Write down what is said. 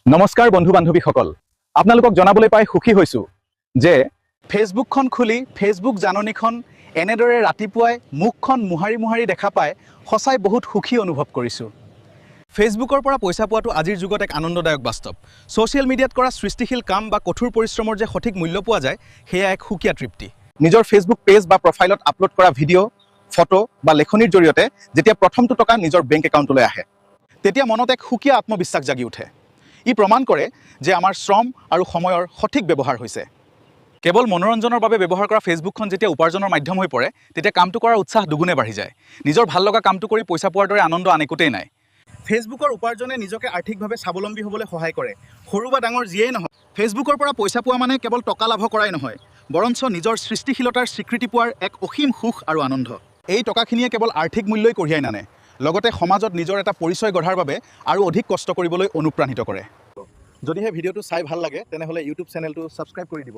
নমস্কাৰ বন্ধু বান্ধৱীসকল, আপোনালোকক জনাবলৈ পাই সুখী হৈছোঁ যে ফেচবুকখন খুলি ফেচবুক জাননীখন এনেদৰে ৰাতিপুৱাই মুখখন মোহাৰি মোহাৰি দেখা পাই সঁচাই বহুত সুখী অনুভৱ কৰিছোঁ। ফেচবুকৰ পৰা পইচা পোৱাটো আজিৰ যুগত এক আনন্দদায়ক বাস্তৱ। ছ'চিয়েল মিডিয়াত কৰা সৃষ্টিশীল কাম বা কঠোৰ পৰিশ্ৰমৰ যে সঠিক মূল্য পোৱা যায়, সেয়া এক সুকীয়া তৃপ্তি। নিজৰ ফেচবুক পেজ বা প্ৰফাইলত আপলোড কৰা ভিডিঅ', ফটো বা লেখনিৰ জৰিয়তে যেতিয়া প্ৰথমটো টকা নিজৰ বেংক একাউণ্টলৈ আহে, তেতিয়া মনত এক সুকীয়া আত্মবিশ্বাস জাগি উঠে। ই প্ৰমাণ কৰে যে আমাৰ শ্ৰম আৰু সময়ৰ সঠিক ব্যৱহাৰ হৈছে। কেৱল মনোৰঞ্জনৰ বাবে ব্যৱহাৰ কৰা ফেচবুকখন যেতিয়া উপাৰ্জনৰ মাধ্যম হৈ পৰে, তেতিয়া কামটো কৰাৰ উৎসাহ দুগুণে বাঢ়ি যায়। নিজৰ ভাল লগা কামটো কৰি পইচা পোৱাৰ দৰে আনন্দ আন একোতেই নাই। ফেচবুকৰ উপাৰ্জনে নিজকে আৰ্থিকভাৱে স্বাৱলম্বী হ'বলৈ সহায় কৰে। সৰু বা ডাঙৰ যিয়েই নহওক, ফেচবুকৰ পৰা পইচা পোৱা মানে কেৱল টকা লাভ কৰাই নহয়, বৰঞ্চ নিজৰ সৃষ্টিশীলতাৰ স্বীকৃতি পোৱাৰ এক অসীম সুখ আৰু আনন্দ। এই টকাখিনিয়ে কেৱল আৰ্থিক মূল্যই কঢ়িয়াই নানে, লগতে সমাজত নিজৰ এটা পৰিচয় গঢ়াৰ বাবে আৰু অধিক কষ্ট কৰিবলৈ অনুপ্ৰাণিত কৰে। যদিহে ভিডিঅ'টো চাই ভাল লাগে, তেনেহ'লে ইউটিউব চেনেলটো ছাবস্ক্ৰাইব কৰি দিব।